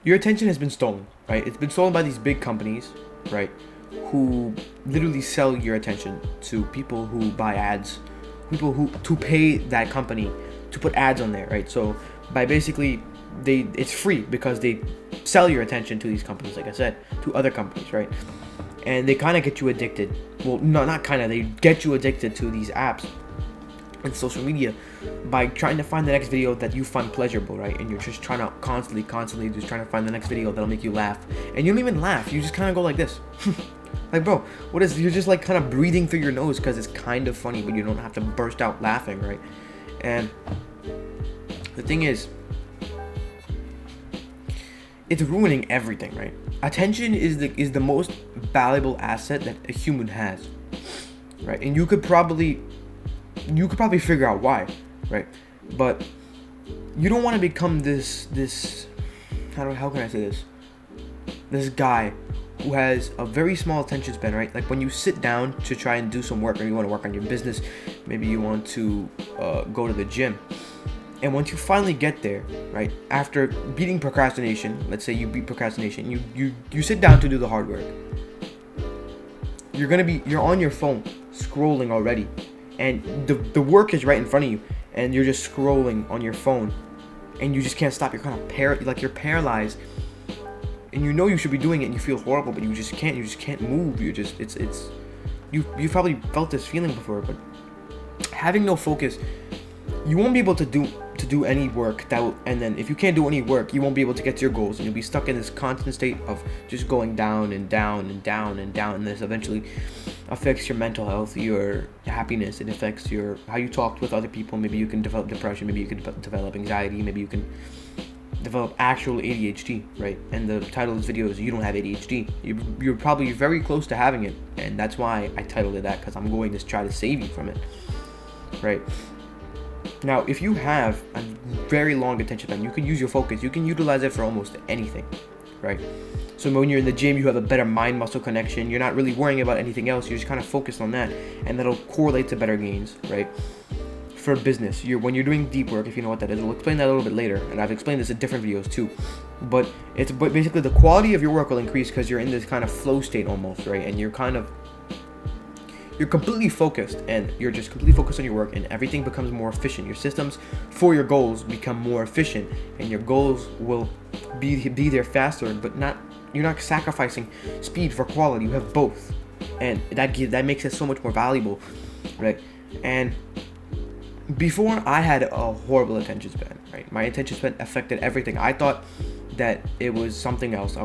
your attention has been stolen, right? It's been stolen by these big companies, right? Who literally sell your attention to people who buy ads, people who to pay that company to put ads on there, right? So by basically it's free because they sell your attention to these companies, like I said, to other companies, right? And they kind of get you addicted. Well, no, not kind of. They get you addicted to these apps and social media by trying to find the next video that you find pleasurable, right? And you're just trying to constantly just trying to find the next video that'll make you laugh. And you don't even laugh. You just kind of go like this. Like, bro, what is, you're just like kind of breathing through your nose because it's kind of funny, but you don't have to burst out laughing, right? And the thing is, it's ruining everything, right? Attention is the most valuable asset that a human has, right? And you could probably figure out why, right? But you don't want to become this how can I say this guy who has a very small attention span, right? Like when you sit down to try and do some work, or you want to work on your business, maybe you want to go to the gym. And once you finally get there, right, after beating procrastination, let's say you beat procrastination, you sit down to do the hard work. You're on your phone scrolling already, and the work is right in front of you, and you're just scrolling on your phone, and you just can't stop. You're kind of you're paralyzed, and you know you should be doing it, and you feel horrible, but you just can't move. You've probably felt this feeling before, but having no focus, you won't be able to do any work and then if you can't do any work, you won't be able to get to your goals, and you'll be stuck in this constant state of just going down and down and down and down, and this eventually affects your mental health, your happiness. It affects how you talk with other people. Maybe you can develop depression, maybe you can develop anxiety, maybe you can develop actual ADHD, right? And the title of this video is "You Don't Have ADHD." You're probably very close to having it, and that's why I titled it that, because I'm going to try to save you from it, right? Now, if you have a very long attention span, you can use your focus. You can utilize it for almost anything, right? So when you're in the gym, you have a better mind-muscle connection. You're not really worrying about anything else. You're just kind of focused on that, and that'll correlate to better gains, right? For business, when you're doing deep work, if you know what that is, we'll explain that a little bit later, and I've explained this in different videos too. But basically the quality of your work will increase because you're in this kind of flow state almost, right? And you're completely focused, and you're just completely focused on your work, and everything becomes more efficient. Your systems for your goals become more efficient, and your goals will be there faster, but you're not sacrificing speed for quality. You have both, and that makes it so much more valuable, right? And before, I had a horrible attention span, right? My attention span affected everything. I thought that it was something else.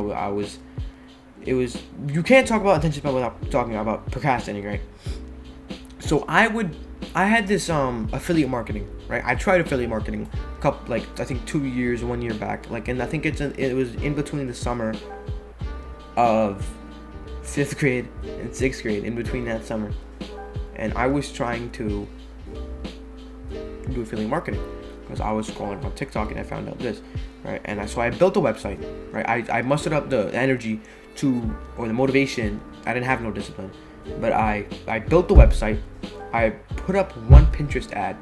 You can't talk about attention span without talking about procrastinating, right? So I had this affiliate marketing, right? I tried affiliate marketing I think 1 year back, and I think it was in between the summer of 5th grade and 6th grade, in between that summer, and I was trying to do affiliate marketing because I was scrolling on TikTok and I found out this, right? And so I built a website, right? I mustered up the energy or the motivation. I didn't have no discipline, but I built the website. I put up one Pinterest ad,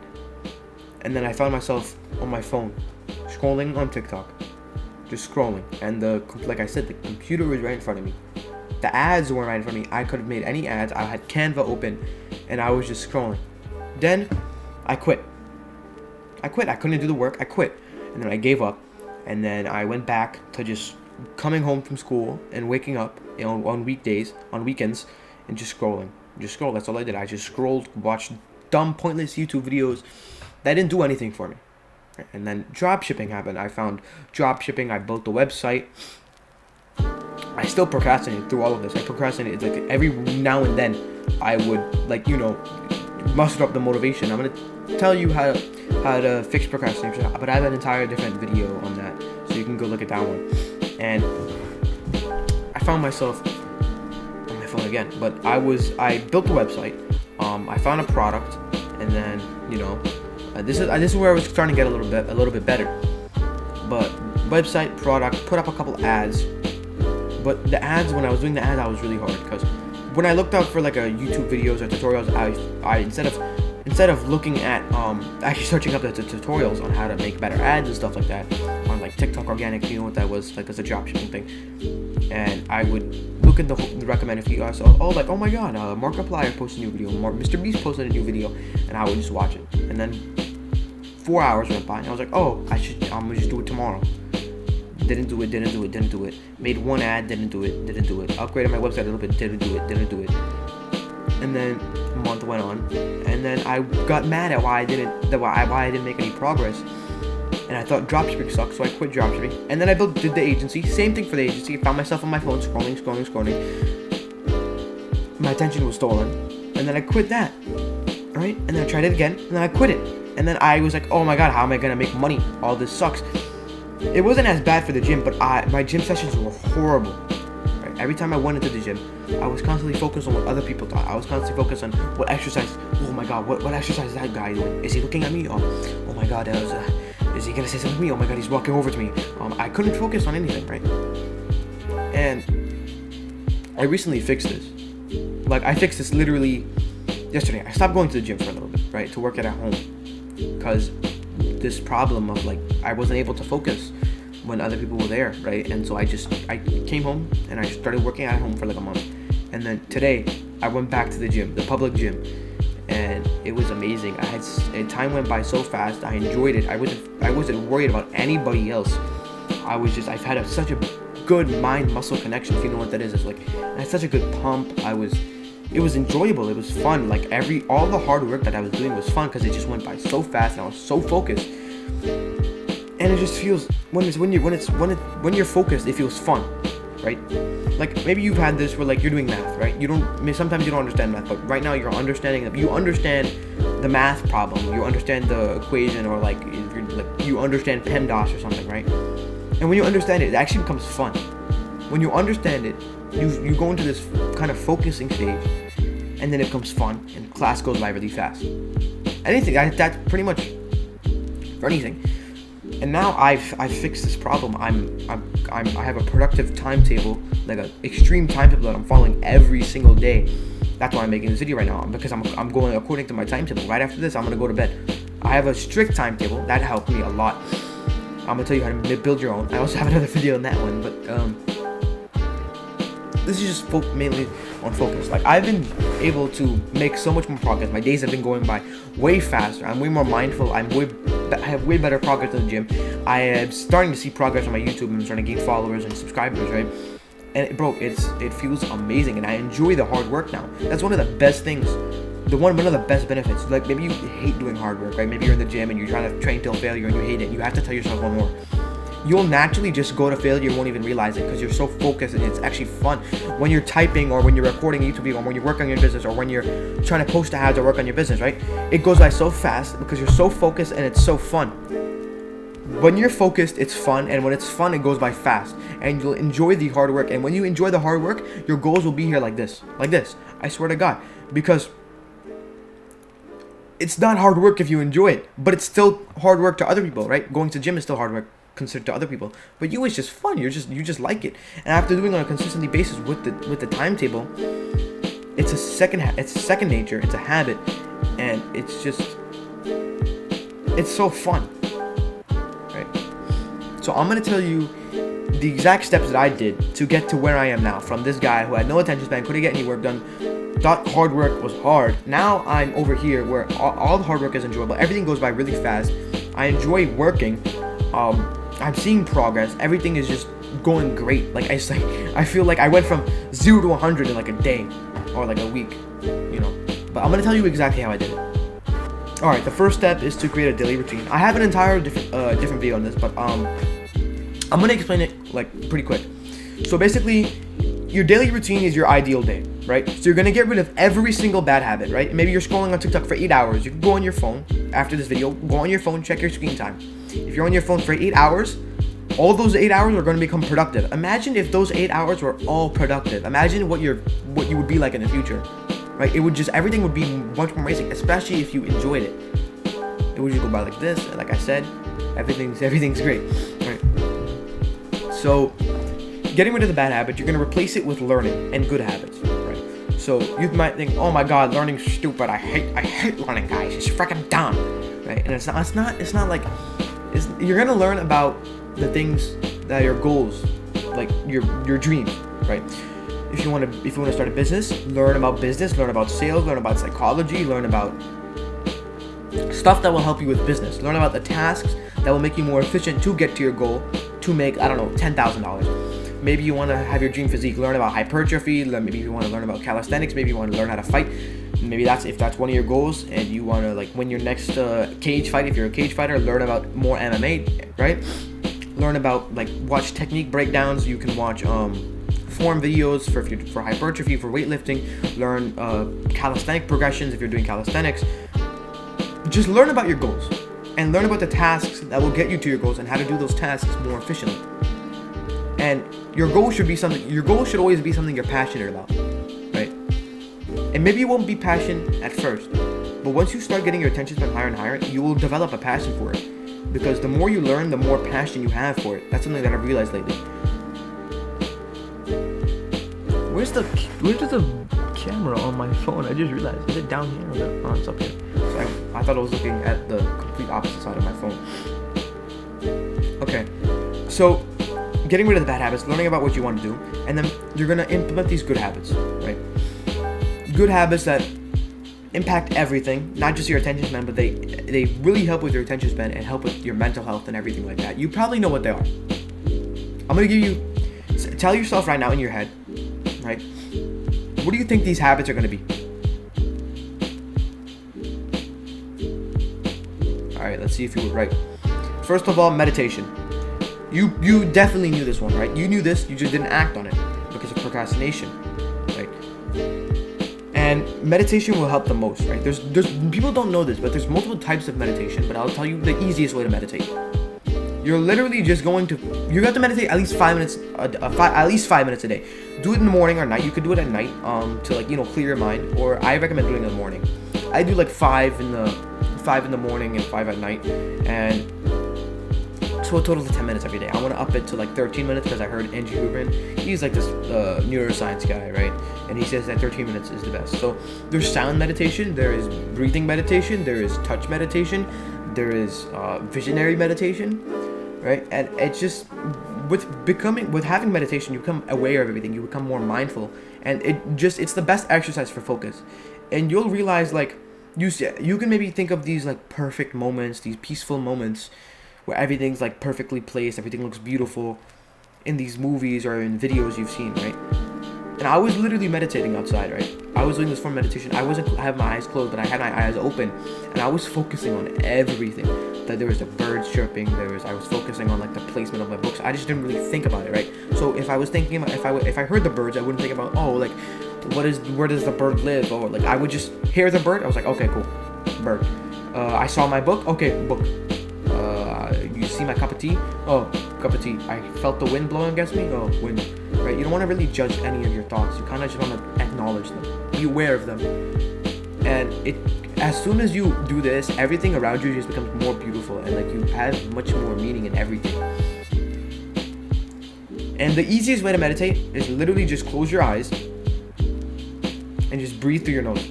and then I found myself on my phone scrolling on TikTok, just scrolling. And like I said, the computer was right in front of me. The ads weren't right in front of me. I could have made any ads. I had Canva open, and I was just scrolling. Then I quit. I couldn't do the work. I quit, and then I gave up. And then I went back to just coming home from school and waking up, on weekdays, on weekends, and just scrolling. That's all I did. I just scrolled, watched dumb, pointless YouTube videos that didn't do anything for me. And then drop shipping happened. I found drop shipping. I built the website. I still procrastinated through all of this. I procrastinated like every now and then. I would muster up the motivation. I'm gonna tell you how to fix procrastination, but I have an entire different video on that, so you can go look at that one. And I found myself on my phone again, but I built the website. I found a product, and then this is where I was starting to get a little bit better. But website, product, put up a couple ads. But the ads, when I was doing the ads, I was really hard because when I looked out for like a YouTube videos or tutorials, I instead of looking at actually searching up the tutorials on how to make better ads and stuff like that on like TikTok organic. You know what that was? Like, it's a dropshipping thing. And I would look in the recommended feed. I saw, like, oh my god, Markiplier posted a new video. Mr. Beast posted a new video, and I would just watch it. And then 4 hours went by, and I was like, oh, I'm gonna just do it tomorrow. Didn't do it. Made one ad, didn't do it. Upgraded my website a little bit, didn't do it. And then a month went on, and then I got mad at why I didn't make any progress. And I thought dropshipping sucks, so I quit dropshipping. And then I did the agency. Same thing for the agency. I found myself on my phone scrolling. My attention was stolen, and then I quit that. Right? And then I tried it again, and then I quit it. And then I was like, oh my god, how am I gonna make money? All this sucks. It wasn't as bad for the gym, but my gym sessions were horrible. Right? Every time I went into the gym, I was constantly focused on what other people thought. I was constantly focused on what exercise. Oh my god, what exercise is that guy doing? Is he looking at me? Oh my god, is he gonna say something to me? Oh my god, he's walking over to me. I couldn't focus on anything, right? And I recently fixed this. Like, I fixed this literally yesterday. I stopped going to the gym for a little bit, right, to work it at home, because this problem of, like, I wasn't able to focus when other people were there, right? And so I came home and I started working at home for like a month. And then today I went back to the gym, the public gym, and it was amazing. Time went by so fast. I enjoyed it. I wasn't worried about anybody else. I've had such a good mind muscle connection, if you know what that is. It's like, I had such a good pump. It was enjoyable. It was fun. Like, all the hard work that I was doing was fun because it just went by so fast and I was so focused. And it just feels, when you're focused, it feels fun, right? Like, maybe you've had this where, like, you're doing math, right? Sometimes you don't understand math, but right now you're understanding that you understand the math problem, you understand the equation, or like, if you're like, you understand PEMDAS or something, right? And when you understand it, it actually becomes fun. When you understand it, you go into this kind of focusing stage, and then it becomes fun, and class goes by really fast. Anything, that's pretty much for anything. And now I've fixed this problem. I have a productive timetable, like an extreme timetable that I'm following every single day. That's why I'm making this video right now, because I'm going according to my timetable. Right after this, I'm gonna go to bed. I have a strict timetable that helped me a lot. I'm gonna tell you how to build your own. I also have another video on that one, but this is just mainly on focus. Like, I've been able to make so much more progress. My days have been going by way faster. I'm way more mindful. I have way better progress in the gym. I am starting to see progress on my YouTube. I'm starting to gain followers and subscribers, right? And it feels amazing, and I enjoy the hard work now. That's one of the best things. One of the best benefits. Like, maybe you hate doing hard work, right? Maybe you're in the gym and you're trying to train till failure and you hate it. You have to tell yourself one more. You'll naturally just go to failure, you won't even realize it, because you're so focused and it's actually fun. When you're typing, or when you're recording a YouTube video, or when you work on your business, or when you're trying to post ads or work on your business, right? It goes by so fast because you're so focused and it's so fun. When you're focused, it's fun, and when it's fun, it goes by fast, and you'll enjoy the hard work. And when you enjoy the hard work, your goals will be here like this. I swear to God, because it's not hard work if you enjoy it, but it's still hard work to other people, right? Going to the gym is still hard work considered to other people, but it's just fun. You just like it, and after doing it on a consistent basis with the timetable, it's second nature. It's a habit, and it's so fun, right? So I'm gonna tell you the exact steps that I did to get to where I am now, from this guy who had no attention span, couldn't get any work done, thought hard work was hard. Now I'm over here where all the hard work is enjoyable. Everything goes by really fast. I enjoy working. I'm seeing progress. Everything is just going great. Like, I feel like I went from 0 to 100 in like a day or like a week, you know. But I'm gonna tell you exactly how I did it. All right, the first step is to create a daily routine. I have an entire different video on this, but I'm gonna explain it like pretty quick. So basically, your daily routine is your ideal day, right? So you're gonna get rid of every single bad habit, right? Maybe you're scrolling on TikTok for 8 hours. You can go on your phone after this video. Go on your phone, check your screen time. If you're on your phone for 8 hours, all those 8 hours are going to become productive. Imagine if those 8 hours were all productive. Imagine what you would be like in the future, right? Everything would be much more amazing, especially if you enjoyed it. It would just go by like this, and like I said, everything's great, right? So, getting rid of the bad habits, you're going to replace it with learning and good habits, right? So you might think, oh my God, learning's stupid. I hate learning, guys. It's freaking dumb, right? And it's not like. You're gonna learn about the things that are your goals, like your dreams, right? If you want to start a business, learn about business, learn about sales, learn about psychology, learn about stuff that will help you with business. Learn about the tasks that will make you more efficient to get to your goal to make, I don't know, $10,000. Maybe you want to have your dream physique. Learn about hypertrophy. Maybe you want to learn about calisthenics. Maybe you want to learn how to fight. Maybe if that's one of your goals, and you want to like win your next cage fight. If you're a cage fighter, learn about more MMA, right? Learn about like watch technique breakdowns. You can watch form videos for hypertrophy, for weightlifting. Learn calisthenic progressions if you're doing calisthenics. Just learn about your goals and learn about the tasks that will get you to your goals and how to do those tasks more efficiently. And your goal should always be something you're passionate about, right? And maybe you won't be passionate at first, but once you start getting your attention span higher and higher, you will develop a passion for it. Because the more you learn, the more passion you have for it. That's something that I've realized lately. Where's the camera on my phone? I just realized. Is it down here or no? Oh, it's up here. So I thought I was looking at the complete opposite side of my phone. Okay, so getting rid of the bad habits, learning about what you want to do, and then you're gonna implement these good habits, right? Good habits that impact everything, not just your attention span, but they really help with your attention span and help with your mental health and everything like that. You probably know what they are. I'm gonna tell yourself right now in your head, right? What do you think these habits are gonna be? All right, let's see if you were right. First of all, meditation. You definitely knew this one, right? You knew this, you just didn't act on it because of procrastination, right? And meditation will help the most, right? There's people don't know this, but there's multiple types of meditation, but I'll tell you the easiest way to meditate. You're literally just you have to meditate at least 5 minutes, at least 5 minutes a day. Do it in the morning or night. You could do it at night, to clear your mind. Or I recommend doing it in the morning. I do like 5 in the morning and 5 at night, and so a total of 10 minutes every day. I want to up it to like 13 minutes because I heard Andrew Rubin, he's like this neuroscience guy, right? And he says that 13 minutes is the best. So there's sound meditation, there is breathing meditation, there is touch meditation, there is visionary meditation, right? And it's just with having meditation, you become aware of everything, you become more mindful, and it's the best exercise for focus. And you'll realize like you can maybe think of these like perfect moments, these peaceful moments where everything's like perfectly placed, everything looks beautiful in these movies or in videos you've seen, right? And I was literally meditating outside, right? I was doing this form of meditation. I have my eyes closed, but I had my eyes open, and I was focusing on everything. That there was the birds chirping, I was focusing on like the placement of my books. I just didn't really think about it, right? So if I was thinking about, if I heard the birds, I wouldn't think about, where does the bird live? Or like I would just hear the bird. I was like, okay, cool, bird. I saw my book. Okay, book. You see my cup of tea? Oh, cup of tea. I felt the wind blowing against me? Oh, wind. Right? You don't want to really judge any of your thoughts. You kind of just want to acknowledge them. Be aware of them. And as soon as you do this, everything around you just becomes more beautiful, and like you have much more meaning in everything. And the easiest way to meditate is literally just close your eyes and just breathe through your nose.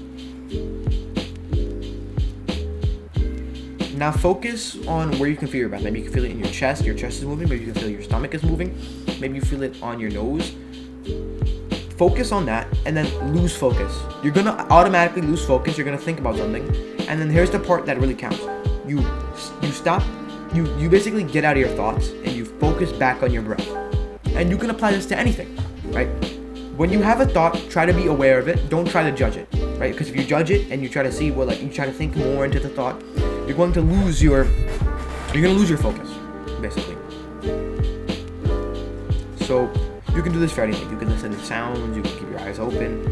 Now focus on where you can feel your breath. Maybe you can feel it in your chest is moving. Maybe you can feel your stomach is moving. Maybe you feel it on your nose. Focus on that, and then lose focus. You're gonna automatically lose focus. You're gonna think about something, and then here's the part that really counts. You stop. You basically get out of your thoughts and you focus back on your breath. And you can apply this to anything, right? When you have a thought, try to be aware of it. Don't try to judge it, right? Because if you judge it and you try to see you try to think more into the thought, you're going to lose your focus, basically. So you can do this for anything. You can listen to sounds. You can keep your eyes open.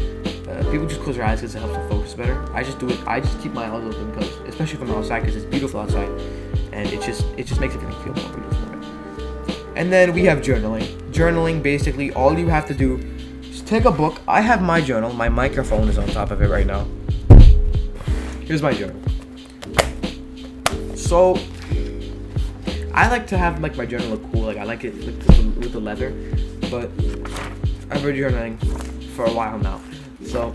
People just close their eyes because it helps them focus better. I just do it. I just keep my eyes open because, especially from outside, because it's beautiful outside, and it just makes everything feel more beautiful. Right? And then we have journaling. Journaling, basically, all you have to do is take a book. I have my journal. My microphone is on top of it right now. Here's my journal. So I like to have like my journal look cool. Like I like it with the leather, but I've been journaling for a while now. So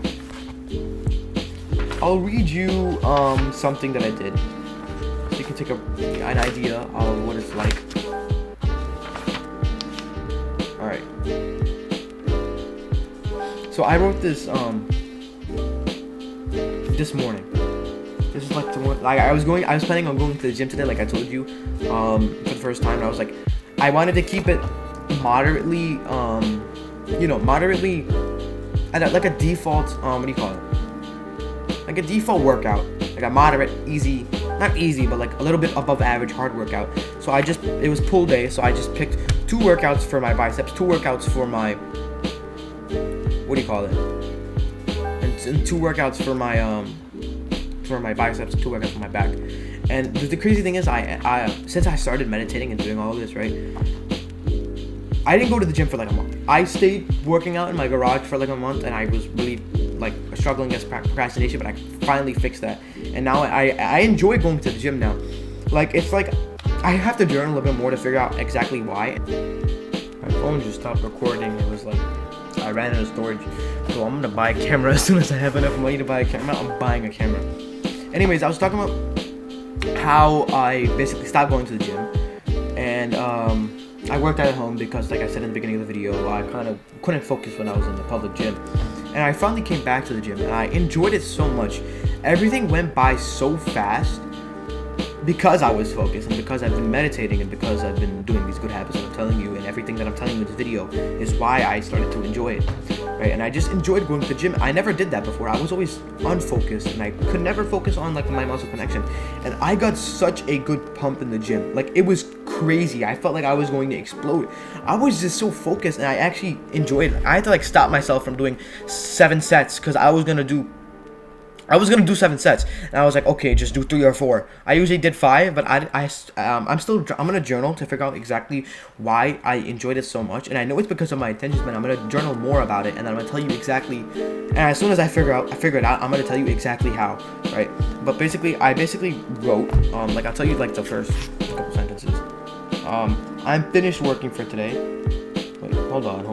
I'll read you something that I did, so you can take an idea of what it's like. So I wrote this this morning. This is like the one, like I was planning on going to the gym today, like I told you, for the first time. And I was like, I wanted to keep it moderately, moderately at like a default, what do you call it? Like a default workout, like a moderate, easy, not easy, but like a little bit above average hard workout. So it was pull day, so I just picked 2 workouts for my biceps, 2 workouts for my, what do you call it? And 2 workouts for my biceps, 2 workouts for my back. And the crazy thing is, I since I started meditating and doing all of this, right, I didn't go to the gym for like a month. I stayed working out in my garage for like a month, and I was really like struggling against procrastination, but I finally fixed that. And now I enjoy going to the gym now. Like, it's like I have to journal a little bit more to figure out exactly why. My phone just stopped recording. It was like I ran out of storage. So I'm gonna buy a camera as soon as I have enough money to buy a camera. I'm buying a camera. Anyways, I was talking about how I basically stopped going to the gym, and I worked out at home because, like I said in the beginning of the video, I kind of couldn't focus when I was in the public gym. And I finally came back to the gym, and I enjoyed it so much. Everything went by so fast because I was focused, and because I've been meditating, and because I've been doing these good habits that I'm telling you, and everything that I'm telling you in this video is why I started to enjoy it, right? And I just enjoyed going to the gym. I never did that before. I was always unfocused, and I could never focus on like my muscle connection. And I got such a good pump in the gym. Like, it was crazy. I felt like I was going to explode. I was just so focused, and I actually enjoyed it. I had to like stop myself from doing 7 sets because I was gonna do 7 sets, and I was like, okay, just do 3 or 4. I usually did 5, but I'm gonna journal to figure out exactly why I enjoyed it so much, and I know it's because of my attention span. I'm gonna journal more about it, and then I'm gonna tell you exactly. And as soon as I figure it out, I'm gonna tell you exactly how, right? But I basically wrote, like I'll tell you like the first couple sentences. I'm finished working for today. Wait, hold on.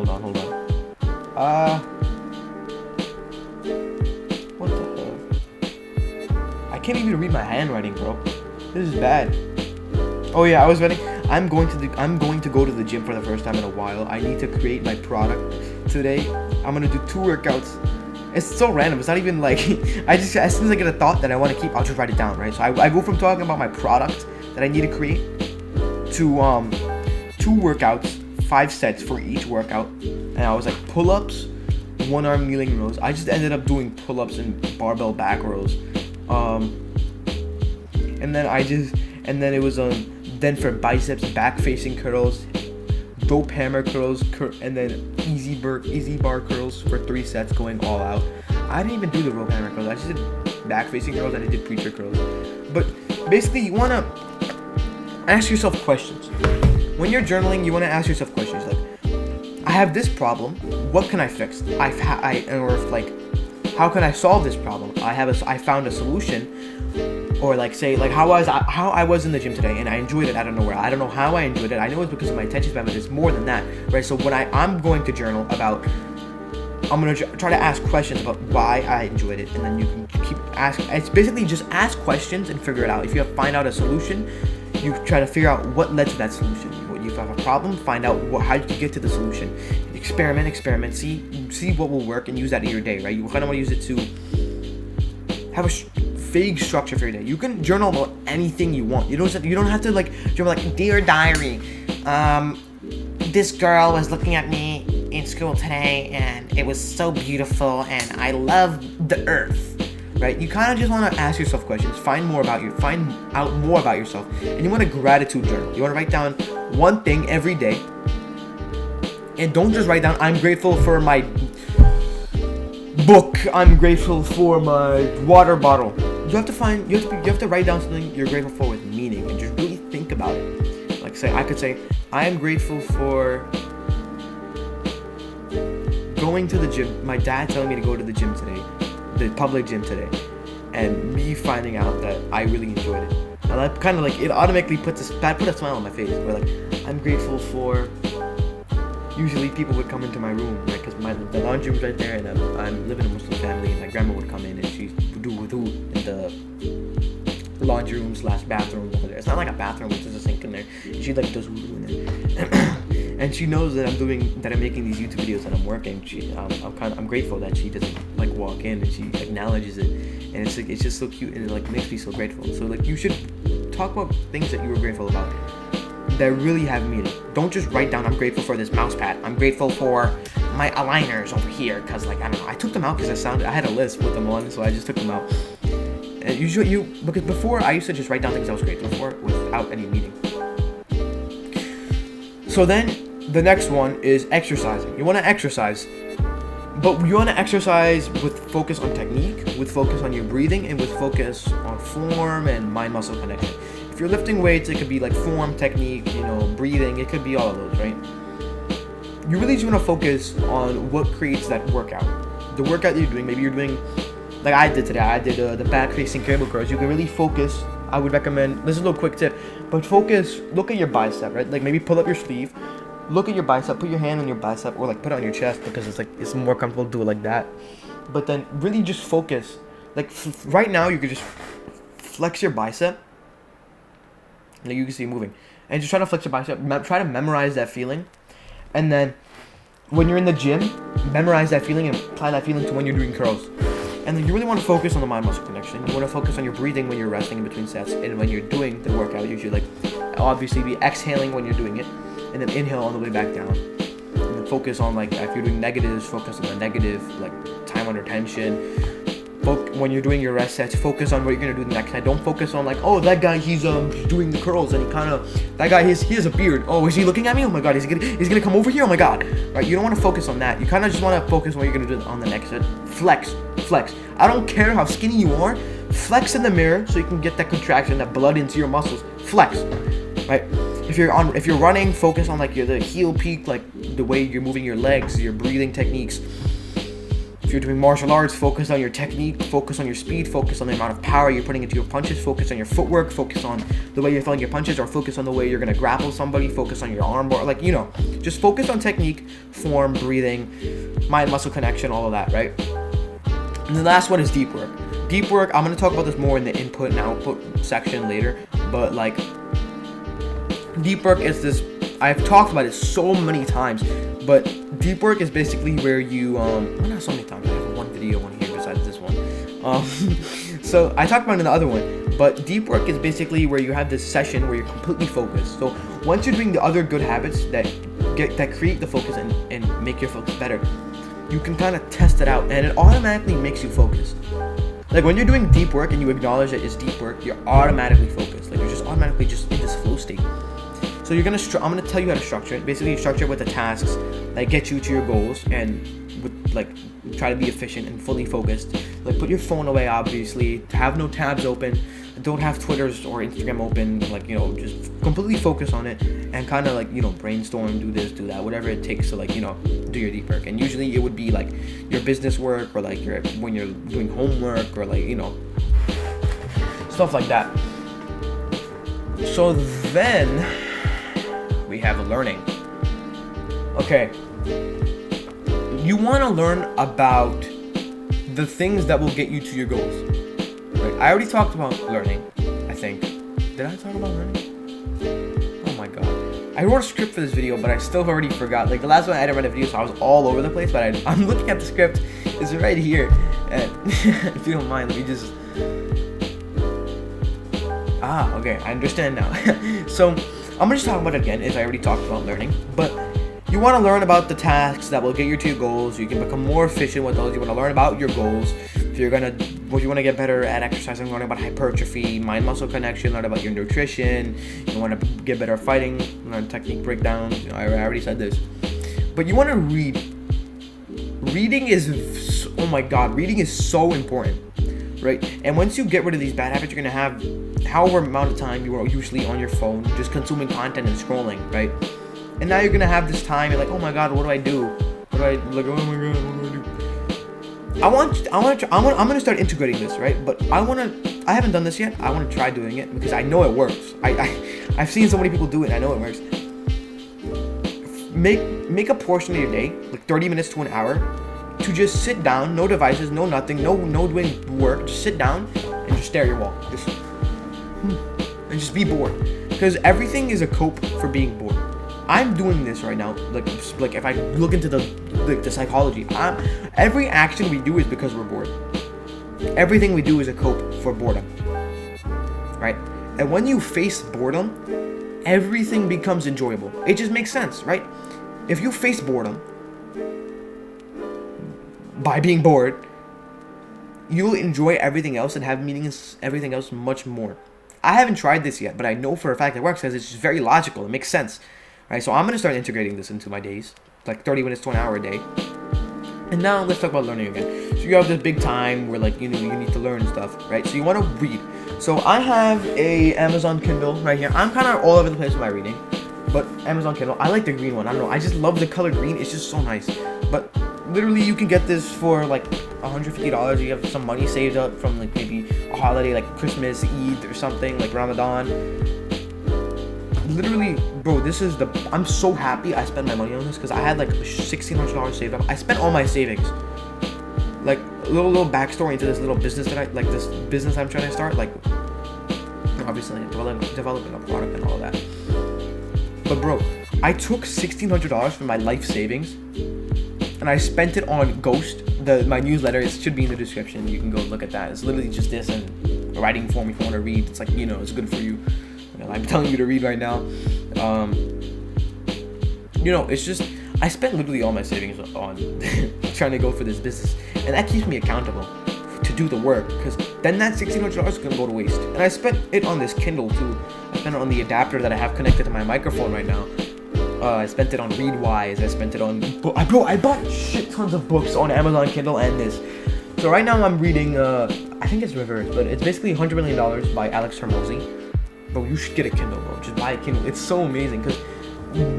What the hell? I can't even read my handwriting, bro. This is bad. Oh yeah, I was writing. I'm going to go to the gym for the first time in a while. I need to create my product today. I'm gonna do 2 workouts. It's so random. It's not even like as soon as I get a thought that I want to keep, I'll just write it down, right? So I go from talking about my product that I need to create to 2 workouts, 5 sets for each workout, and I was like pull-ups, 1 arm kneeling rows. I just ended up doing pull-ups and barbell back rows, and then it was then for biceps, back facing curls, dope hammer curls, and then easy bar curls for 3 sets, going all out. I didn't even do the rope hammer curls. I just did back facing curls, and I did preacher curls. But basically, you wanna ask yourself questions. When you're journaling, you want to ask yourself questions like, I have this problem, what can I fix? How can I solve this problem? I found a solution. Or like say like how I was in the gym today, and I enjoyed it out of nowhere. I don't know how I enjoyed it. I know it's because of my attention span, but it's more than that, right? So when I'm going to journal about, I'm gonna try to ask questions about why I enjoyed it, and then you can keep asking. It's basically just ask questions and figure it out. If you find out a solution, you try to figure out what led to that solution. If you have a problem, find out how you get to the solution. Experiment, see what will work, and use that in your day, right? You kind of want to use it to have a vague structure for your day. You can journal about anything you want. You don't have to like journal like, dear diary, this girl was looking at me in school today, and it was so beautiful, and I love the earth. Right? You kind of just want to ask yourself questions, find out more about yourself, and you want a gratitude journal. You want to write down one thing every day, and don't just write down, I'm grateful for my book, I'm grateful for my water bottle. You have to write down something you're grateful for with meaning, and just really think about it. Like I could say, I am grateful for going to the gym. My dad telling me to go to the gym today. The public gym today, and me finding out that I really enjoyed it, and that kind of like it automatically put a smile on my face. Where like I'm grateful for. Usually people would come into my room, right? Because the laundry was right there, and I'm living in a Muslim family, and my grandma would come in and she'd do wudu in the laundry room / bathroom over there. It's not like a bathroom, it's just a sink in there. And she like does wudu in there. and she knows that I'm making these YouTube videos and I'm working. I'm grateful that she doesn't like walk in and she acknowledges it, and it's like, it's just so cute, and it like makes me so grateful. So like, you should talk about things that you were grateful about that really have meaning. Don't just write down, I'm grateful for this mouse pad, I'm grateful for my aligners over here, because like, I don't know, I took them out because I had a list with them on, so I just took them out. And because before I used to just write down things I was grateful for without any meaning. So then the next one is exercising. You want to exercise, but you want to exercise with focus on technique, with focus on your breathing, and with focus on form and mind-muscle connection. If you're lifting weights, it could be like form, technique, breathing. It could be all of those, right? You really just want to focus on what creates that workout. The workout that you're doing. Maybe you're doing, like I did today. I did the back-facing cable curls. You can really focus. I would recommend, this is a little quick tip, but focus, look at your bicep, right? Like maybe pull up your sleeve, look at your bicep, put your hand on your bicep, or like put it on your chest, because it's more comfortable to do it like that. But then really just focus. Like right now, you could just flex your bicep. Like you can see it moving. And just try to flex your bicep, try to memorize that feeling. And then when you're in the gym, memorize that feeling and apply that feeling to when you're doing curls. And then you really want to focus on the mind-muscle connection. You want to focus on your breathing when you're resting in between sets. And when you're doing the workout, you should like obviously be exhaling when you're doing it. And then inhale on the way back down. And then focus on like, if you're doing negatives, focus on the negative, like time under tension. When you're doing your rest sets, focus on what you're going to do the next time. Don't focus on like, oh, that guy, he's doing the curls and that guy, he has a beard. Oh, is he looking at me? Oh my God, he's gonna come over here? Oh my God. Right? You don't want to focus on that. You kind of just want to focus on what you're going to do on the next set. Flex. I don't care how skinny you are. Flex in the mirror so you can get that contraction, that blood into your muscles. Flex. Right? If you're running, focus on like the heel peak, like the way you're moving your legs, your breathing techniques. If you're doing martial arts, focus on your technique, focus on your speed, focus on the amount of power you're putting into your punches, focus on your footwork, focus on the way you're throwing your punches, or focus on the way you're going to grapple somebody, focus on your arm bar, like, just focus on technique, form, breathing, mind-muscle connection, all of that, right? And the last one is deep work. Deep work, I'm going to talk about this more in the input and output section later, but like, deep work is this, I've talked about it so many times, but deep work is basically where you, not so many times, I have one video on here besides this one. So I talked about it in the other one, but deep work is basically where you have this session where you're completely focused. So once you're doing the other good habits that create the focus and make your focus better, you can kind of test it out, and it automatically makes you focus. Like when you're doing deep work and you acknowledge that it's deep work, you're automatically focused. Like you're just automatically just in this flow state. So I'm gonna tell you how to structure it. Basically, you structure it with the tasks that get you to your goals, and with like try to be efficient and fully focused. Like put your phone away, obviously. Have no tabs open. Don't have Twitters or Instagram open. Like just completely focus on it and kind of like brainstorm, do this, do that, whatever it takes to like do your deep work. And usually it would be like your business work or like when you're doing homework or like stuff like that. So then we have learning. Okay, you want to learn about the things that will get you to your goals. Right? I already talked about learning, I think. Did I talk about learning? Oh my God. I wrote a script for this video, but I still already forgot. Like the last one I didn't write a video, so I was all over the place, but I'm looking at the script. It's right here. And if you don't mind, let me just... okay, I understand now. So I'm gonna just talk about it again, as I already talked about learning, but you want to learn about the tasks that will get you to your goals. You can become more efficient with those. You want to learn about your goals. If you want to get better at exercising, learn about hypertrophy, mind-muscle connection, learn about your nutrition. You want to get better at fighting, learn technique breakdowns. I already said this. But you want to read. Reading is, oh my God, reading is so important, right? And once you get rid of these bad habits, you're going to have however amount of time you are usually on your phone, just consuming content and scrolling, right? And now you're gonna have this time. You're like, oh my God, what do I do? Oh my God, what do I do? I'm gonna start integrating this, right? But I haven't done this yet. I want to try doing it because I know it works. I've seen so many people do it. And I know it works. Make a portion of your day, like 30 minutes to an hour, to just sit down, no devices, no nothing, no doing work. Just sit down and just stare at your wall. And just be bored. Because everything is a cope for being bored. I'm doing this right now. Like if I look into the psychology, every action we do is because we're bored. Everything we do is a cope for boredom, right? And when you face boredom, everything becomes enjoyable. It just makes sense, right? If you face boredom by being bored, you'll enjoy everything else and have meaning in everything else much more. I haven't tried this yet, but I know for a fact it works because it's just very logical. It makes sense, right? So I'm going to start integrating this into my days, like 30 minutes to an hour a day. And now let's talk about learning again. So you have this big time where like, you need to learn stuff, right? So you want to read. So I have a Amazon Kindle right here. I'm kind of all over the place with my reading, but Amazon Kindle, I like the green one. I don't know. I just love the color green. It's just so nice. But literally you can get this for like $150. You have some money saved up from like maybe a holiday like Christmas, Eid or something, like Ramadan. Literally, bro, I'm so happy I spent my money on this because I had like $1,600 saved up. I spent all my savings. Like a little backstory into this little business this business I'm trying to start, like obviously developing a product and all of that. But bro, I took $1,600 from my life savings and I spent it on Ghost, my newsletter. It should be in the description. You can go look at that. It's literally just this and a writing form if you want to read. It's like, it's good for you. I'm telling you to read right now. It's just, I spent literally all my savings on trying to go for this business. And that keeps me accountable to do the work. Because then that $1,600 is going to go to waste. And I spent it on this Kindle too. I spent it on the adapter that I have connected to my microphone right now. I spent it on Readwise. I spent it on... I bought shit tons of books on Amazon Kindle and this. So right now I'm reading, I think it's reversed, but it's basically $100 Million by Alex Hormozi. Bro, you should get a Kindle, bro. Just buy a Kindle. It's so amazing because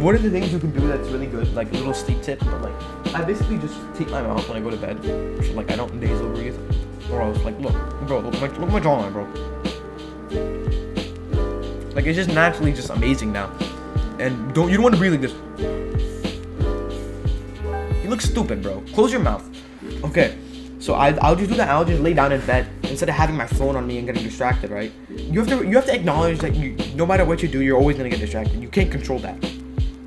one of the things you can do that's really good, like a little sleep tip, but like I basically just take my mouth when I go to bed. So like I don't nasal breathe. Or I was like, look at my jawline, bro. Like it's just naturally just amazing now. And you don't want to breathe like this. You look stupid, bro. Close your mouth. Okay. So I'll just do that. I'll just lay down in bed instead of having my phone on me and getting distracted, right? You have to acknowledge that no matter what you do, you're always gonna get distracted. You can't control that,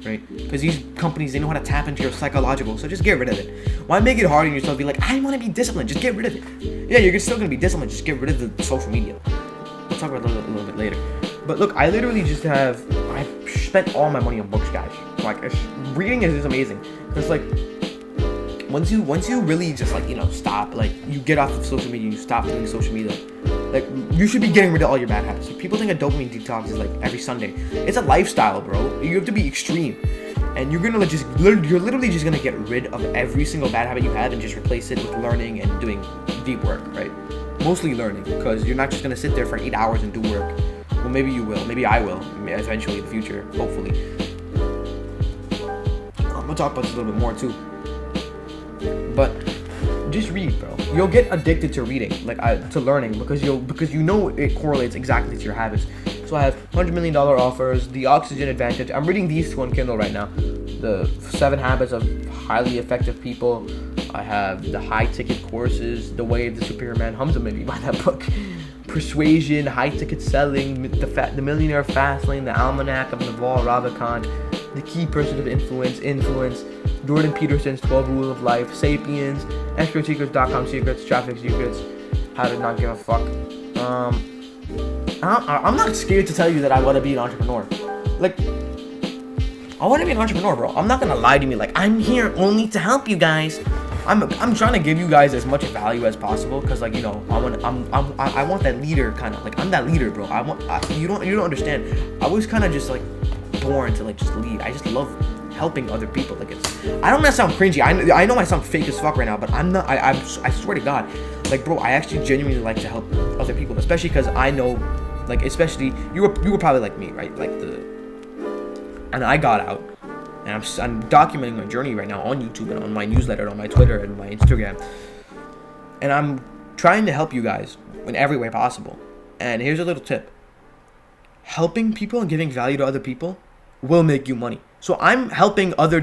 right? Because these companies, they know how to tap into your psychological. So just get rid of it. Why make it hard on yourself? Be like, I want to be disciplined. Just get rid of it. Yeah, you're still gonna be disciplined. Just get rid of the social media. We'll talk about it a little bit later. But look, I literally I spent all my money on books, guys. Like reading is just amazing. Because like. Once you really just like, stop, like you get off of social media, you stop doing social media, like you should be getting rid of all your bad habits. Like, people think a dopamine detox is like every Sunday. It's a lifestyle, bro. You have to be extreme, and you're literally just gonna get rid of every single bad habit you have and just replace it with learning and doing deep work, right? Mostly learning, because you're not just gonna sit there for 8 hours and do work. Well, maybe you will, maybe I will, eventually in the future, hopefully. We'll talk about this a little bit more too. But just read, bro. You'll get addicted to reading, to learning, because it correlates exactly to your habits. So I have $100 Million offers, the Oxygen Advantage. I'm reading these two on Kindle right now. The 7 Habits of Highly Effective People. I have the High Ticket Courses, The Way of the Superman. Hamza made me buy that book. Persuasion, High Ticket Selling, the Millionaire Fastlane, the Almanac of Naval Ravikant, The Key Person of Influence, Jordan Peterson's 12 Rules of Life, Sapiens, ExpertSecrets.com Secrets, Traffic Secrets, How to Not Give a Fuck. I'm not scared to tell you that I want to be an entrepreneur. Like, I want to be an entrepreneur, bro. I'm not gonna lie to me. Like, I'm here only to help you guys. I'm trying to give you guys as much value as possible, because like, I want that leader kind of, like, I'm that leader, bro. You don't understand. I was kind of just like born to like just lead. I just love helping other people. Like, I don't want to sound cringy. I know I sound fake as fuck right now, but I'm not. I swear to God, like, bro, I actually genuinely like to help other people, especially because I know, like, especially you were probably like me, right? And I got out, and I'm documenting my journey right now on YouTube and on my newsletter, on my Twitter and my Instagram, and I'm trying to help you guys in every way possible. And here's a little tip: helping people and giving value to other people will make you money. So I'm helping other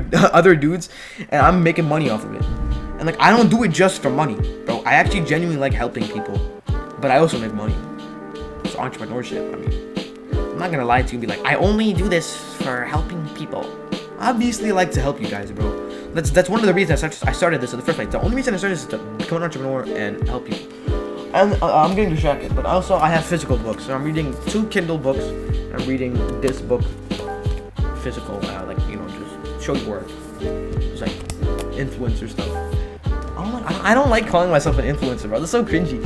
dudes, and I'm making money off of it. And like, I don't do it just for money, bro. I actually genuinely like helping people, but I also make money. It's entrepreneurship. I mean, I'm not gonna lie to you and be like, I only do this for helping people. obviously like to help you guys, bro. That's one of the reasons I started this in the first place. The only reason I started this is to become an entrepreneur and help people. And I'm getting distracted, but also I have physical books. So I'm reading 2 Kindle books. I'm reading this book, physical, like, you know, just show your work. It's like influencer stuff. I don't like calling myself an influencer, bro. That's so cringy.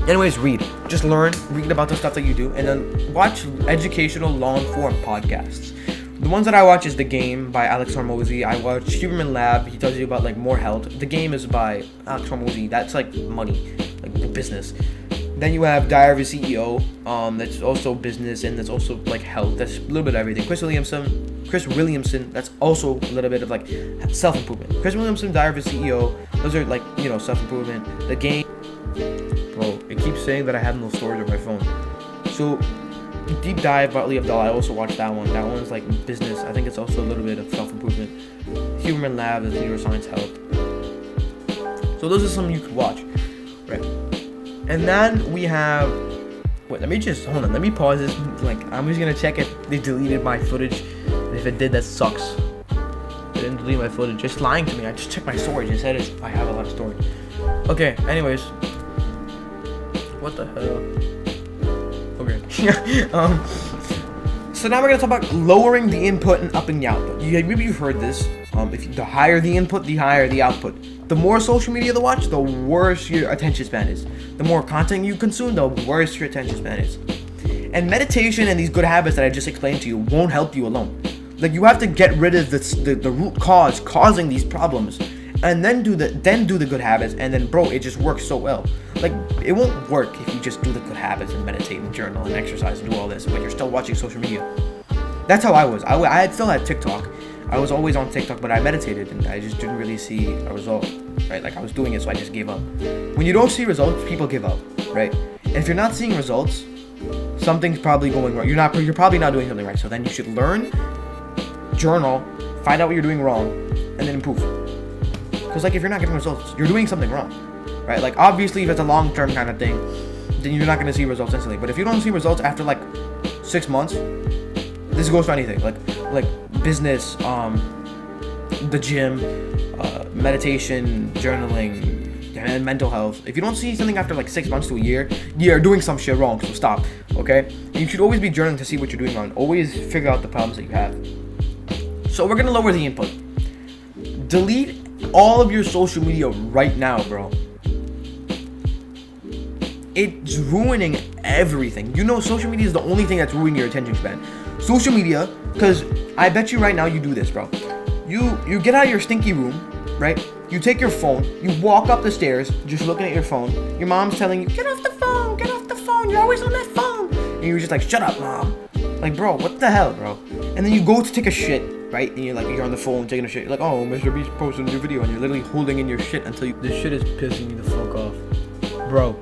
Anyways, read. Just learn, read about the stuff that you do, and then watch educational long-form podcasts. The ones that I watch is The Game by Alex Hormozy. I watch Huberman Lab. He tells you about like more health. The Game is by Alex Hormozy. That's like money, like the business. Then you have Diary of a CEO. That's also business and that's also like health. That's a little bit of everything. Chris Williamson. That's also a little bit of like self-improvement. Chris Williamson, Diary of a CEO. Those are like, you know, self-improvement. The Game. Bro, it keeps saying that I have no storage on my phone. So Deep Dive by Lee Abdallah, I also watched that one. That one's like business. I think it's also a little bit of self-improvement. Huberman Lab is neuroscience health. So those are some you could watch, right? And then we have, wait, let me pause this. Like, I'm just gonna check if they deleted my footage. And if it did, that sucks. They didn't delete my footage. Just lying to me. I just checked my storage and said I have a lot of storage. Okay, anyways. What the hell? Okay. So now we're gonna talk about lowering the input and upping the output. Maybe you've heard this. The higher the input, the higher the output. The more social media you watch, the worse your attention span is. The more content you consume, the worse your attention span is. And meditation and these good habits that I just explained to you won't help you alone. Like, you have to get rid of the root cause causing these problems, and then do the good habits, and then, bro, it just works so well. Like, it won't work if you just do the good habits and meditate and journal and exercise and do all this, but you're still watching social media. That's how I was. I still had TikTok. I was always on TikTok, but I meditated and I just didn't really see a result, right? Like, I was doing it, so I just gave up. When you don't see results, people give up, right? And if you're not seeing results, something's probably going wrong. You're probably not doing something right. So then you should learn, journal, find out what you're doing wrong, and then improve. Because, like, if you're not getting results, you're doing something wrong, right? Like, obviously, if it's a long-term kind of thing, then you're not going to see results instantly. But if you don't see results after, like, 6 months, this goes for anything. Like business, the gym, meditation, journaling, and mental health. If you don't see something after, like, 6 months to a year, you're doing some shit wrong, so stop, okay? And you should always be journaling to see what you're doing wrong. Always figure out the problems that you have. So we're going to lower the input. Delete all of your social media right now, bro. It's ruining everything. You know, social media is the only thing that's ruining your attention span. Social media, because I bet you right now you do this, bro. You get out of your stinky room, right? You take your phone, you walk up the stairs, just looking at your phone. Your mom's telling you, get off the phone, you're always on that phone. And you're just like, shut up, mom. Like, bro, what the hell, bro? And then you go to take a shit, right? And you're on the phone taking a shit. You're like, oh, Mr. Beast posted a new video, and you're literally holding in your shit until this shit is pissing you the fuck off, bro.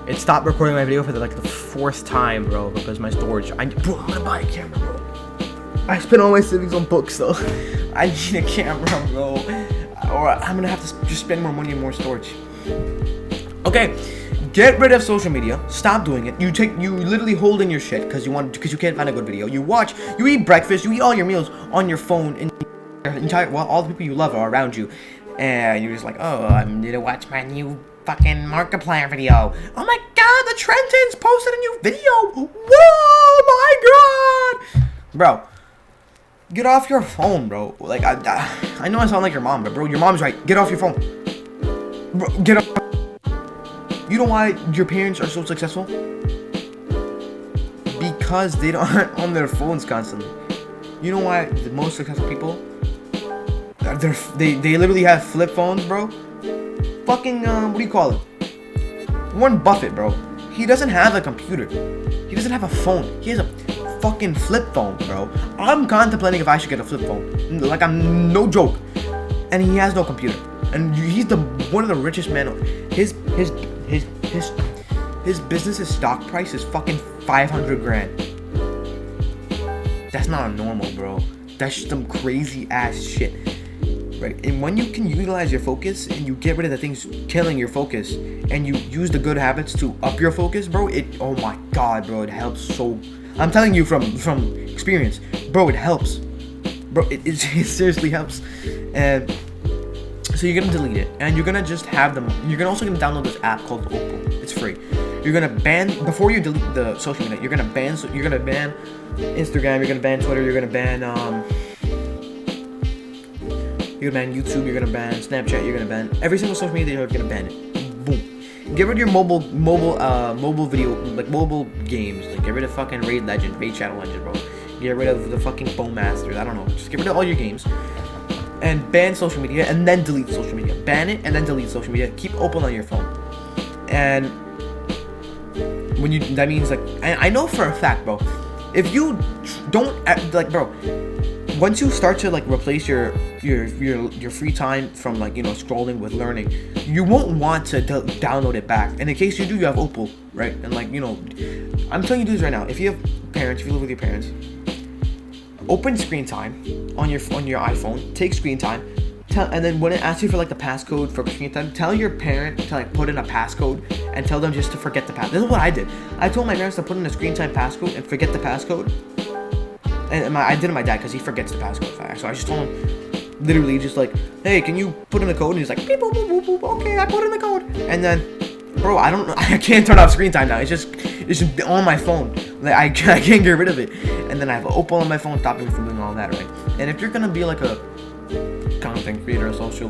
It stopped recording my video for the 4th time, bro, because my storage. I'm gonna buy a camera, bro. I spent all my savings on books, though. I need a camera, bro. Or I'm gonna have to just spend more money and more storage. Okay, get rid of social media. Stop doing it. You literally hold in your shit because you can't find a good video. You eat breakfast, you eat all your meals on your phone, and while all the people you love are around you, and you're just like, oh, I'm gonna watch my new fucking Markiplier video. Oh my god, the Trentons posted a new video. Whoa, my god, bro. Get off your phone, bro. Like, I know I sound like your mom, but bro, your mom's right. Get off your phone, bro. Get off. You know why your parents are so successful? Because they aren't on their phones constantly. You know why the most successful people? They literally have flip phones, bro. Fucking what do you call it? Warren Buffett, bro. He doesn't have a computer. He doesn't have a phone. He has a fucking flip phone, bro. I'm contemplating if I should get a flip phone. Like, I'm no joke. And he has no computer. And he's one of the richest men. His business's stock price is fucking 500 grand. That's not normal, bro. That's just some crazy ass shit. Right? And when you can utilize your focus and you get rid of the things killing your focus and you use the good habits to up your focus, bro, oh my god, bro, it helps so. I'm telling you from experience. bro, it helps. Bro, it seriously helps. And so you're gonna delete it, and you're gonna just have them. You're also gonna download this app called Opal. It's free. You're gonna ban before you delete the social media. You're gonna ban Instagram. You're gonna ban Twitter. You're gonna ban YouTube. You're gonna ban Snapchat. You're gonna ban every single social media. You're gonna ban it. Boom. Get rid of your mobile video, like mobile games. Like get rid of fucking Raid Shadow Legend, bro. Get rid of the fucking Bowmasters. I don't know. Just get rid of all your games. And ban social media, and then delete social media. Ban it, and then delete social media. Keep Opal on your phone. And when that means like, I know for a fact, bro. If you don't like, bro, once you start to like replace your free time from like scrolling with learning, you won't want to download it back. And in case you do, you have Opal, right? And like I'm telling you this right now. If you have parents, if you live with your parents, open screen time on your iPhone. Take screen time, and then when it asks you for like the passcode for screen time, tell your parent to like put in a passcode and tell them just to forget the passcode. This is what I did. I told my parents to put in a screen time passcode and forget the passcode. And I did it to my dad because he forgets the passcode. So I just told him, literally, just like, hey, can you put in the code? And he's like, beep, boop, boop, boop, boop. Okay, I put in the code. And then, bro, I can't turn off screen time now. It's just on my phone. Like I can't get rid of it. And then I have Opal on my phone, stopping me from doing all that, right? And if you're gonna be like a content creator, social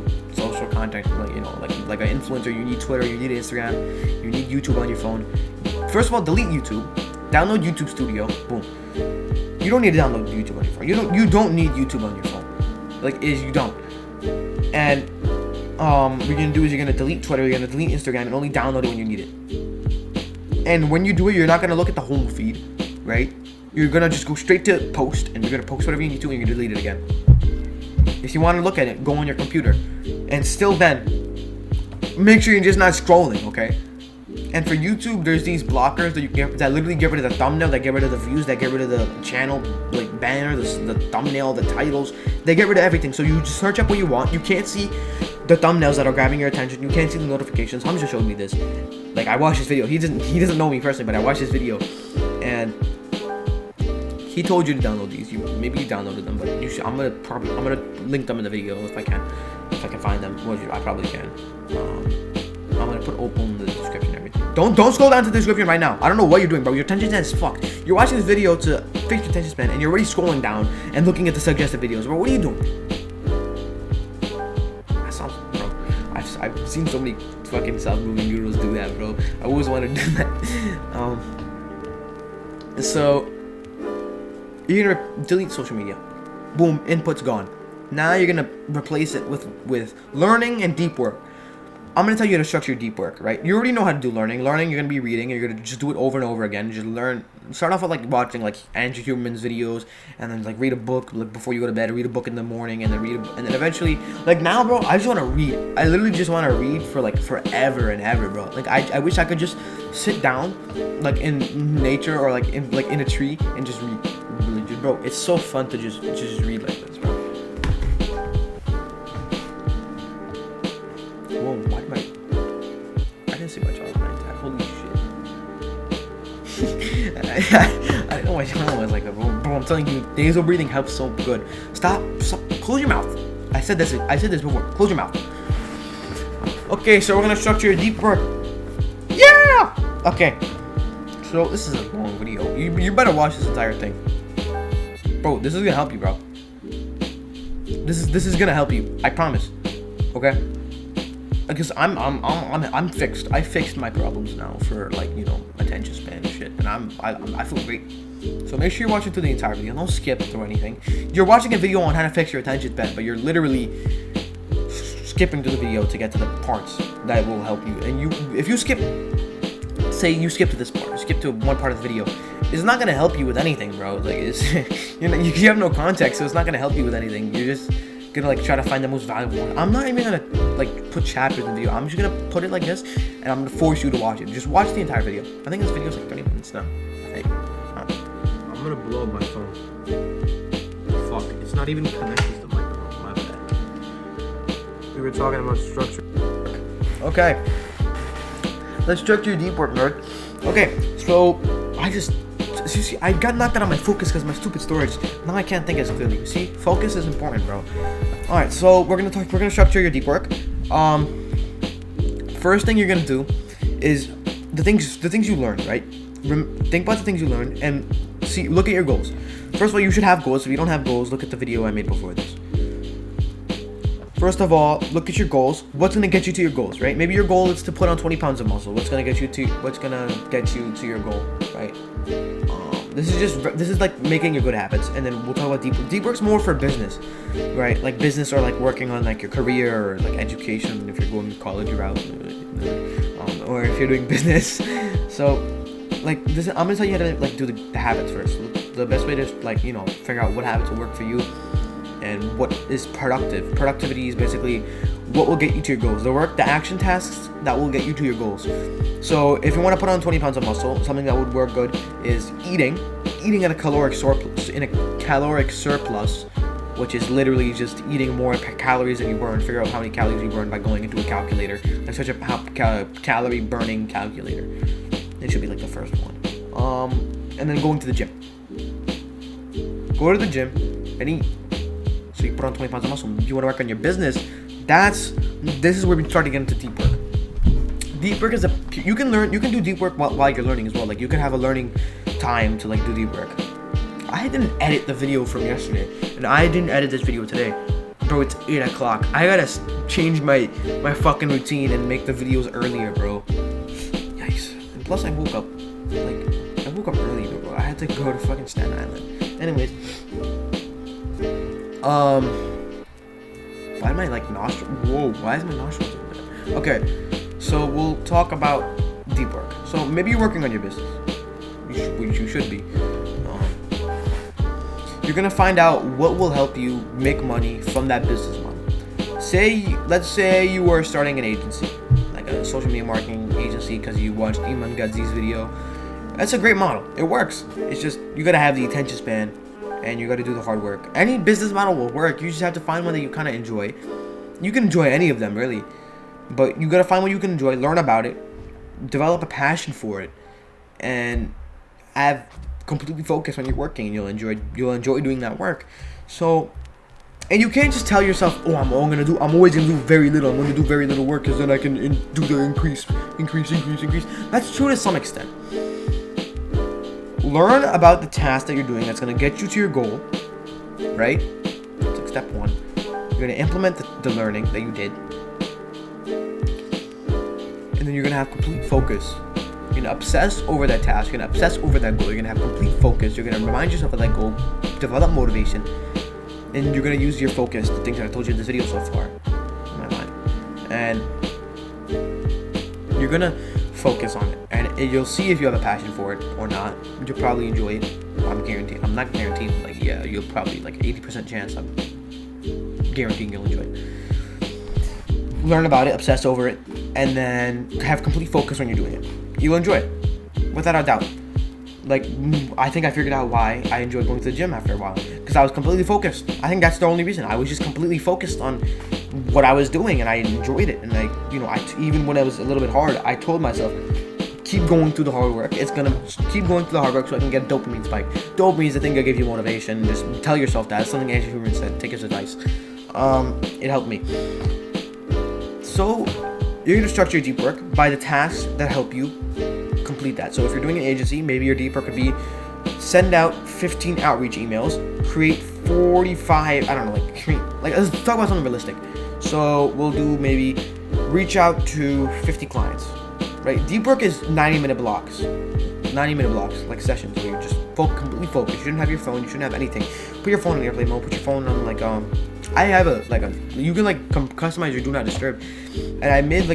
content, like an influencer, you need Twitter, you need Instagram, you need YouTube on your phone. First of all, delete YouTube. Download YouTube Studio. Boom. You don't need to download YouTube on your phone. You don't need YouTube on your phone. You don't. And what you're gonna do is you're gonna delete Twitter, you're gonna delete Instagram, and only download it when you need it. And when you do it, you're not gonna look at the home feed, right? You're gonna just go straight to post, and you're gonna post whatever you need to, and you're gonna delete it again. If you want to look at it, go on your computer, and still then, make sure you're just not scrolling, okay? And for YouTube, there's these blockers that you get that literally get rid of the thumbnail, that get rid of the views, that get rid of the channel like banner, the thumbnail, the titles. They get rid of everything. So you just search up what you want. You can't see the thumbnails that are grabbing your attention. You can't see the notifications. Hamza showed me this. Like I watched his video. He doesn't know me personally, but I watched his video, and he told you to download these. Maybe you downloaded them, but you should. I'm gonna link them in the video if I can find them. Well, I probably can. I'm gonna put Opal in the description and everything. Don't scroll down to the description right now. I don't know what you're doing, bro. Your attention span is fucked. You're watching this video to fix your attention span, and you're already scrolling down and looking at the suggested videos, bro. What are you doing? That sounds, bro. I've seen so many fucking self-moving gurus do that, bro. I always wanted to do that. So you're gonna delete social media. Boom, input's gone. Now you're gonna replace it with learning and deep work. I'm gonna tell you how to structure your deep work, right? You already know how to do learning. Learning, you're gonna be reading, and you're gonna just do it over and over again. Just learn. Start off with like watching like Andrew Huberman's videos, and then like read a book like before you go to bed. Read a book in the morning, and then and then eventually, like now, bro, I just wanna read. I literally just wanna read for like forever and ever, bro. Like I wish I could just sit down, like in nature or like in a tree and just read. Bro, it's so fun to just read like this, bro. Whoa, why did I didn't see my child like that. Holy shit. I didn't know my channel was like that, bro. I'm telling you, nasal breathing helps so good. Stop, close your mouth. I said this before. Close your mouth. Okay, so we're gonna structure your deep work. Yeah! Okay. So this is a long video. You better watch this entire thing. Bro, this is gonna help you, bro. This is gonna help you. I promise. Okay? Because I'm fixed. I fixed my problems now for like attention span and shit, and I feel great. So make sure you're watching through the entire video. Don't skip through anything. You're watching a video on how to fix your attention span, but you're literally skipping through the video to get to the parts that will help you. And if you skip, say you skip to this part, skip to one part of the video, it's not gonna help you with anything, bro. Like it's you have no context, so it's not gonna help you with anything. You're just gonna like try to find the most valuable one. I'm not even gonna like put chapters in the video. I'm just gonna put it like this, and I'm gonna force you to watch it. Just watch the entire video. I think this video's like 30 minutes now. I think. I'm gonna blow up my phone. Fuck, it's not even connected to the microphone. My bad. We were talking about structure. Okay. Let's structure your deep work, nerd. Okay, so I just see, I got knocked out of my focus because my stupid storage. Now I can't think as clearly. See, focus is important, bro. All right, so we're gonna structure your deep work. First thing you're gonna do is the things you learn, right? Think about the things you learned and look at your goals. First of all, you should have goals. If you don't have goals, look at the video I made before this. First of all, look at your goals. What's gonna get you to your goals, right? Maybe your goal is to put on 20 pounds of muscle. What's gonna get you to your goal, right? This is like making your good habits, and then we'll talk about deep work. Deep work's more for business, right? Like business or like working on like your career or like education if you're going the college route, or if you're doing business. So, like this, I'm gonna tell you how to like do the habits first. The best way to like figure out what habits will work for you and what is productive. Productivity is basically what will get you to your goals. The action tasks that will get you to your goals. So if you want to put on 20 pounds of muscle, something that would work good is eating at a caloric surplus, which is literally just eating more calories than you burn. Figure out how many calories you burn by going into a calculator, like such a calorie burning calculator. It should be like the first one. And then going to the gym. Go to the gym and eat. So you put on 20 pounds of muscle. If you want to work on your business, this is where we start to get into deep work. Deep work is you can do deep work while you're learning as well. Like you can have a learning time to like do deep work. I didn't edit the video from yesterday, and I didn't edit this video today. Bro, it's 8 o'clock. I gotta change my fucking routine and make the videos earlier, bro. Yikes. And plus I woke up early, bro. I had to go to fucking Staten Island. Anyways, why am I like nostril? Whoa, why is my nostril doing that? Okay, so we'll talk about deep work. So maybe you're working on your business. You should be. You're gonna find out what will help you make money from that business model. Let's say you were starting an agency, like a social media marketing agency, because you watched Iman Gadzi's video. That's a great model. It works. It's just you gotta have the attention span, and you gotta do the hard work. Any business model will work. You just have to find one that you kind of enjoy. You can enjoy any of them, really, but you gotta find one you can enjoy, learn about it, develop a passion for it, and have completely focused when you're working, and you'll enjoy doing that work. So, and you can't just tell yourself, oh, I'm always gonna do very little. I'm gonna do very little work because then I can do the increase. That's true to some extent. Learn about the task that you're doing that's gonna get you to your goal, right? That's like step one. You're gonna implement the learning that you did, and then you're gonna have complete focus. You're gonna obsess over that task. You're gonna obsess over that goal. You're gonna have complete focus. You're gonna remind yourself of that goal, develop motivation, and you're gonna use your focus, the things that I told you in this video so far, in my mind, and you're gonna focus on it, and you'll see if you have a passion for it or not. You'll probably enjoy it. I'm not guaranteed. Like, yeah, you'll probably like 80% chance. I'm guaranteeing you'll enjoy it. Learn about it, obsess over it, and then have complete focus when you're doing it. You'll enjoy it, without a doubt. Like, I think I figured out why I enjoyed going to the gym after a while, because I was completely focused. I think that's the only reason. I was just completely focused on what I was doing, and I enjoyed it. And even when it was a little bit hard, I told myself, keep going through the hard work. It's gonna keep going through the hard work so I can get a dopamine spike. Dopamine is the thing that gives you motivation. Just tell yourself that. It's something Andrew Huberman said. Take his advice. It helped me. So you're gonna structure your deep work by the tasks that help you complete that. So if you're doing an agency, maybe your deep work could be send out 15 outreach emails, create 45, let's talk about something realistic. So we'll do maybe reach out to 50 clients, right? Deep work is 90-minute blocks, like sessions where you're just completely focused. You shouldn't have your phone, you shouldn't have anything. Put your phone in airplane mode, put your phone on I have you can customize your do not disturb, and I made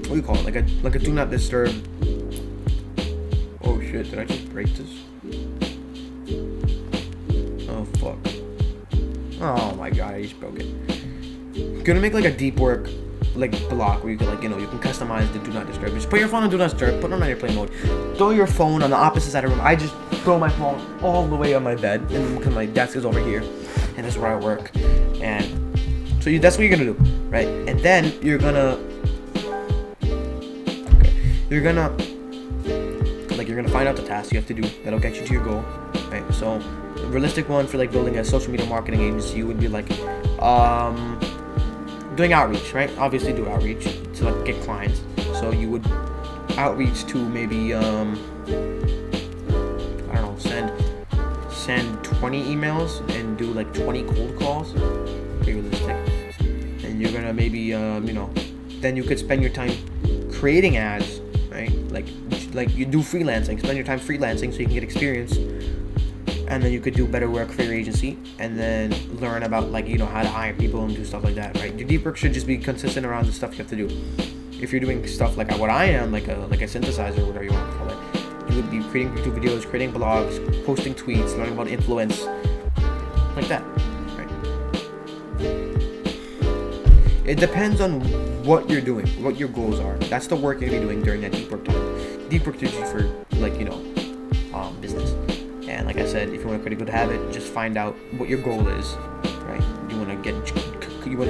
what do you call it? Like a do not disturb. Oh shit! Did I just break this? Oh fuck! Oh my god! I just broke it. I'm gonna make like a deep work block where you can you can customize the do not disturb. Just put your phone on do not disturb. Put it on airplane mode. Throw your phone on the opposite side of the room. I just throw my phone all the way on my bed, and because my desk is over here, and that's where I work. And so that's what you're gonna do, right? And then you're gonna you're gonna find out the tasks you have to do that'll get you to your goal, right? So the realistic one for like building a social media marketing agency would be like doing outreach, right? Obviously do outreach to like get clients. So you would outreach to maybe I don't know, send 20 emails and do like 20 cold calls. Pretty realistic. And you're gonna maybe then you could spend your time creating ads, right? Like you do freelancing, spend your time freelancing so you can get experience, and then you could do better work for your agency, and then learn about like how to hire people and do stuff like that, right? Your deep work should just be consistent around the stuff you have to do. If you're doing stuff like what I am, like a synthesizer, whatever you want to call it, you would be creating YouTube videos, creating blogs, posting tweets, learning about influence, like that, right? It depends on what you're doing, what your goals are. That's the work you're gonna be doing during that deep work time. Deep work is for business. And like I said, if you want to create a good habit, just find out what your goal is, right? You want to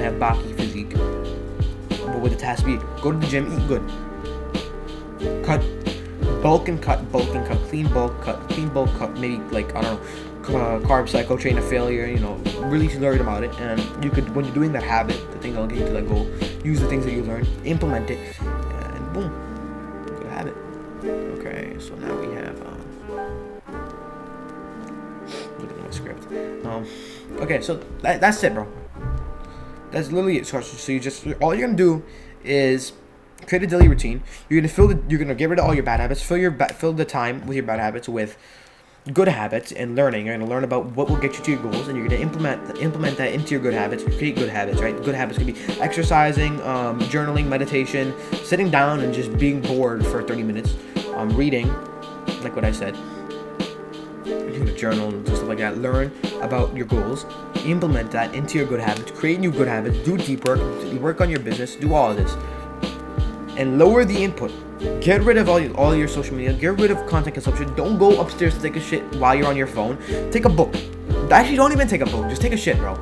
have Baki physique. What would the task be? Go to the gym, eat good. Bulk and cut, clean bulk cut, maybe like, I don't know, carb cycle, chain of failure, really learn about it. And you could, when you're doing that habit, the thing that'll get you to that goal, use the things that you learned, implement it, and boom, good habit. Okay, so now we have, look at my script. Okay, so that's it, bro. That's literally it. So all you're gonna do is create a daily routine. You're gonna get rid of all your bad habits. Fill the time with your bad habits with good habits and learning. You're gonna learn about what will get you to your goals, and you're gonna implement that into your good habits. Create good habits, right? Good habits could be exercising, journaling, meditation, sitting down and just being bored for 30 minutes, reading, like what I said. You're gonna journal and stuff like that. Learn about your goals, implement that into your good habits, create new good habits, do deep work on your business, do all of this, and lower the input. Get rid of all your social media. Get rid of content consumption. Don't go upstairs to take a shit while you're on your phone. Take a book. Actually, don't even take a book. Just take a shit, bro.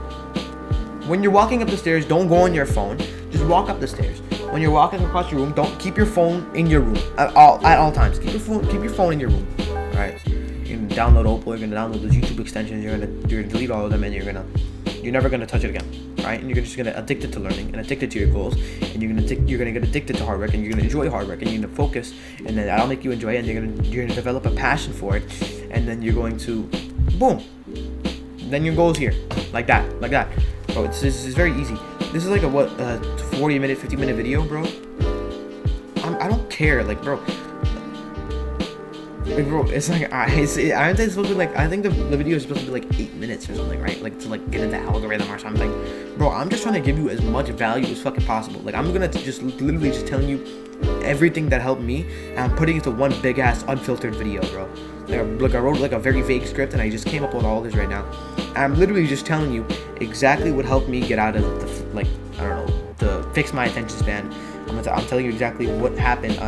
When you're walking up the stairs, don't go on your phone. Just walk up the stairs. When you're walking across your room, don't keep your phone in your room at all times. Keep your phone in your room. All right. You're gonna download Opal. You're gonna download those YouTube extensions. You're gonna delete all of them, and you're never gonna touch it again, right? And you're just gonna addicted to learning and addicted to your goals, and you're gonna get addicted to hard work, and you're gonna enjoy hard work, and you're gonna focus, and then that'll make you enjoy it, and you're gonna develop a passion for it, and then you're going to, boom, then your goal's here, like that, bro. This is very easy. This is like a 40-minute, 50-minute video, bro. I don't care, like, bro. Like, bro, it's like I think it's supposed to be like, I think the video is supposed to be like 8 minutes or something, right? Like to like get into algorithm or something. Bro, I'm just trying to give you as much value as fucking possible. Like I'm gonna just literally just telling you everything that helped me, and I'm putting it into one big ass unfiltered video, bro. Like I wrote like a very vague script, and I just came up with all this right now. And I'm literally just telling you exactly what helped me get out of to fix my attention span. I'm telling you exactly what happened.